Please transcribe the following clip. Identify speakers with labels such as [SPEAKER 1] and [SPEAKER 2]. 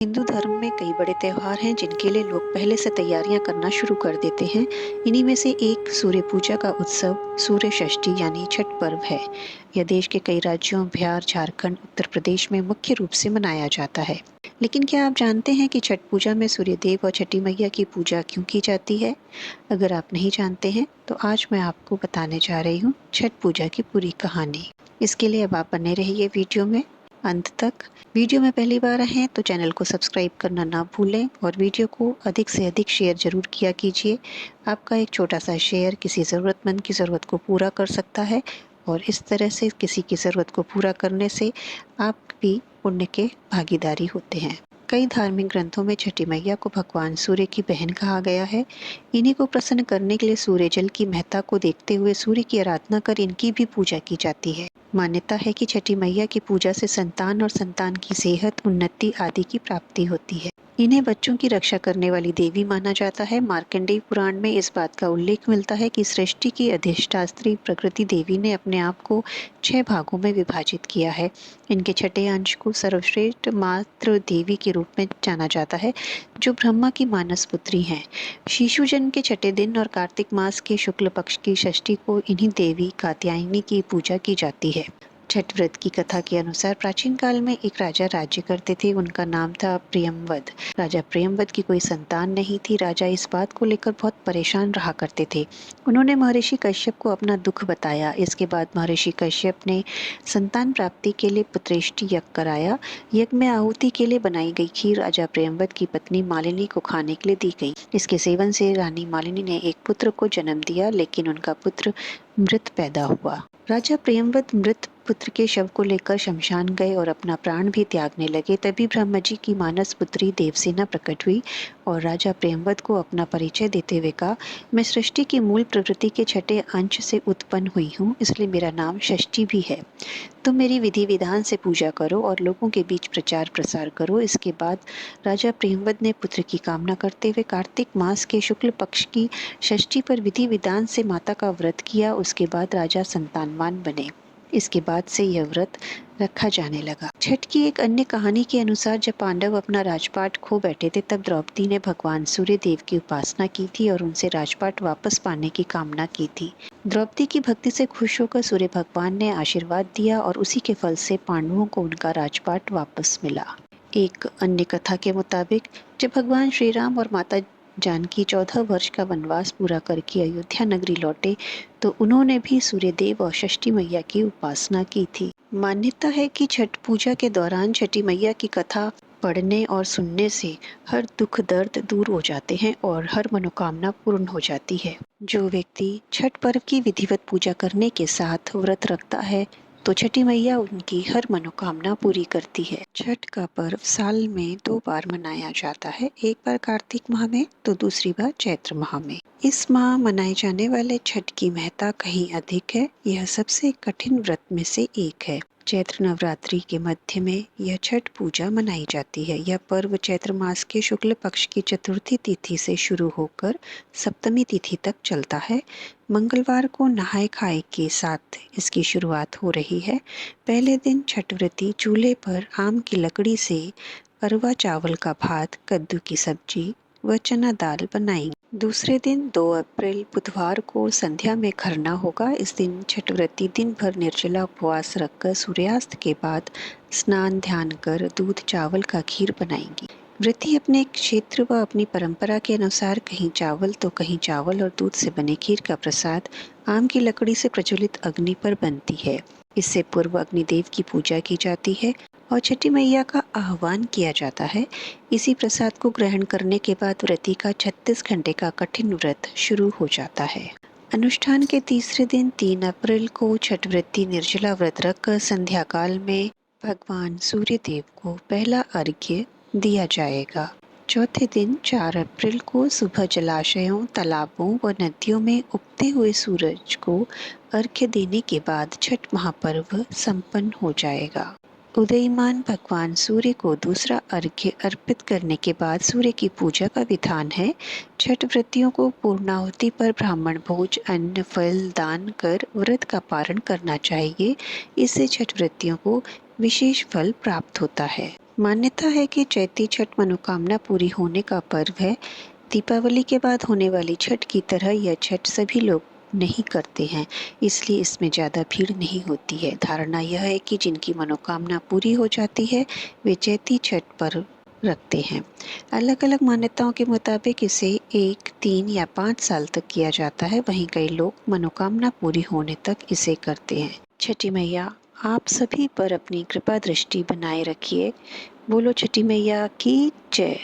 [SPEAKER 1] हिंदू धर्म में कई बड़े त्योहार हैं जिनके लिए लोग पहले से तैयारियां करना शुरू कर देते हैं। इन्हीं में से एक सूर्य पूजा का उत्सव सूर्य षष्ठी यानी छठ पर्व है। यह देश के कई राज्यों बिहार, झारखंड, उत्तर प्रदेश में मुख्य रूप से मनाया जाता है। लेकिन क्या आप जानते हैं कि छठ पूजा में सूर्य देव और छठी मैया की पूजा क्यों की जाती है? अगर आप नहीं जानते हैं तो आज मैं आपको बताने जा रही हूँ छठ पूजा की पूरी कहानी। इसके लिए अब आप बने रहिए वीडियो में अंत तक। वीडियो में पहली बार हैं तो चैनल को सब्सक्राइब करना ना भूलें और वीडियो को अधिक से अधिक शेयर जरूर किया कीजिए। आपका एक छोटा सा शेयर किसी ज़रूरतमंद की ज़रूरत को पूरा कर सकता है और इस तरह से किसी की ज़रूरत को पूरा करने से आप भी पुण्य के भागीदारी होते हैं। कई धार्मिक ग्रंथों में छठी मैया को भगवान सूर्य की बहन कहा गया है। इन्हीं को प्रसन्न करने के लिए सूर्य जल की महत्ता को देखते हुए सूर्य की आराधना कर इनकी भी पूजा की जाती है। मान्यता है कि छठी मैया की पूजा से संतान और संतान की सेहत, उन्नति आदि की प्राप्ति होती है। इन्हें बच्चों की रक्षा करने वाली देवी माना जाता है। मार्कंडेय पुराण में इस बात का उल्लेख मिलता है कि सृष्टि की अधिष्ठात्री प्रकृति देवी ने अपने आप को 6 भागों में विभाजित किया है। इनके छठे अंश को सर्वश्रेष्ठ मातृ देवी के रूप में जाना जाता है, जो ब्रह्मा की मानस पुत्री हैं। शिशु जन्म के छठे दिन और कार्तिक मास के शुक्ल पक्ष की षष्ठी को इन्हीं देवी कात्यायनी की पूजा की जाती है। छठ व्रत की कथा के अनुसार प्राचीन काल में एक राजा राज्य करते थे। उनका नाम था प्रियंवद। राजा प्रियंवद की कोई संतान नहीं थी। राजा इस बात को लेकर बहुत परेशान रहा करते थे। उन्होंने महर्षि कश्यप को अपना दुख बताया। इसके बाद महर्षि कश्यप ने संतान प्राप्ति के लिए पुत्रेष्टि यज्ञ कराया। यज्ञ में आहुति के लिए बनाई गई खीर राजा प्रियंवद की पत्नी मालिनी को खाने के लिए दी गई। इसके सेवन से रानी मालिनी ने एक पुत्र को जन्म दिया, लेकिन उनका पुत्र मृत पैदा हुआ। राजा प्रियंवद मृत पुत्र के शव को लेकर शमशान गए और अपना प्राण भी त्यागने लगे। तभी ब्रह्मा जी की मानस पुत्री देवसेना प्रकट हुई और राजा प्रियंवद को अपना परिचय देते हुए कहा, मैं सृष्टि की मूल प्रकृति के छठे अंश से उत्पन्न हुई हूँ, इसलिए मेरा नाम षष्ठी भी है। तुम मेरी विधि विधान से पूजा करो और लोगों के बीच प्रचार प्रसार करो। इसके बाद राजा प्रियंवद ने पुत्र की कामना करते हुए कार्तिक मास के शुक्ल पक्ष की षष्ठी पर विधि विधान से माता का व्रत किया। उसके बाद राजा संतानवान बने। इसके बाद से यह व्रत रखा जाने लगा। छठ की एक अन्य कहानी के अनुसार जब पांडव अपना राजपाट खो बैठे थे, तब द्रौपदी ने भगवान सूर्य देव की उपासना की थी और उनसे राजपाट वापस पाने की कामना की थी। द्रौपदी की भक्ति से खुश होकर सूर्य भगवान ने आशीर्वाद दिया और उसी के फल से पांडवों को उनका राजपाट वापस मिला। एक अन्य कथा के मुताबिक जब भगवान श्री राम और माता जानकी 14 वर्ष का वनवास पूरा करके अयोध्या नगरी लौटे, तो उन्होंने भी सूर्य देव और षष्ठी मैया की उपासना की थी। मान्यता है कि छठ पूजा के दौरान छठी मैया की कथा पढ़ने और सुनने से हर दुख दर्द दूर हो जाते हैं और हर मनोकामना पूर्ण हो जाती है। जो व्यक्ति छठ पर्व की विधिवत पूजा करने के साथ व्रत रखता है तो छठी मैया उनकी हर मनोकामना पूरी करती है। छठ का पर्व साल में 2 बार मनाया जाता है, एक बार कार्तिक माह में तो दूसरी बार चैत्र माह में। इस माह मनाए जाने वाले छठ की महत्ता कहीं अधिक है। यह सबसे कठिन व्रत में से एक है। चैत्र नवरात्रि के मध्य में यह छठ पूजा मनाई जाती है। यह पर्व चैत्र मास के शुक्ल पक्ष की चतुर्थी तिथि से शुरू होकर सप्तमी तिथि तक चलता है। मंगलवार को नहाय खाए के साथ इसकी शुरुआत हो रही है। पहले दिन छठ व्रती चूल्हे पर आम की लकड़ी से अरवा चावल का भात, कद्दू की सब्जी व चना दाल बनाएंगे। दूसरे दिन 2 अप्रैल बुधवार को संध्या में खरना होगा। इस दिन छठ व्रती दिन भर निर्जला उपवास रखकर सूर्यास्त के बाद स्नान ध्यान कर दूध चावल का खीर बनाएंगी। व्रती अपने क्षेत्र व अपनी परंपरा के अनुसार कहीं चावल तो कहीं चावल और दूध से बने खीर का प्रसाद आम की लकड़ी से प्रज्वलित अग्नि पर बनती है। इससे पूर्व अग्निदेव की पूजा की जाती है और छठी मैया का आह्वान किया जाता है। इसी प्रसाद को ग्रहण करने के बाद व्रती का 36 घंटे का कठिन व्रत शुरू हो जाता है। अनुष्ठान के तीसरे दिन 3 अप्रैल को छठ व्रती निर्जला व्रत रखकर संध्या काल में भगवान सूर्य देव को पहला अर्घ्य दिया जाएगा। चौथे दिन 4 अप्रैल को सुबह जलाशयों, तालाबों व नदियों में उगते हुए सूरज को अर्घ्य देने के बाद छठ महापर्व संपन्न हो जाएगा। उदयीमान भगवान सूर्य को दूसरा अर्घ्य अर्पित करने के बाद सूर्य की पूजा का विधान है। छठ व्रतियों को पूर्णाहुति पर ब्राह्मण भोज, अन्न, फल दान कर व्रत का पारण करना चाहिए। इससे छठ व्रतियों को विशेष फल प्राप्त होता है। मान्यता है कि चैती छठ मनोकामना पूरी होने का पर्व है। दीपावली के बाद होने वाली छठ की तरह यह छठ सभी लोग नहीं करते हैं, इसलिए इसमें ज़्यादा भीड़ नहीं होती है। धारणा यह है कि जिनकी मनोकामना पूरी हो जाती है वे चैती छठ पर्व रखते हैं। अलग अलग मान्यताओं के मुताबिक इसे 1, 3 या 5 साल तक किया जाता है। वहीं कई लोग मनोकामना पूरी होने तक इसे करते हैं। छठी मैया आप सभी पर अपनी कृपा दृष्टि बनाए रखिए। बोलो छठी मैया की जय।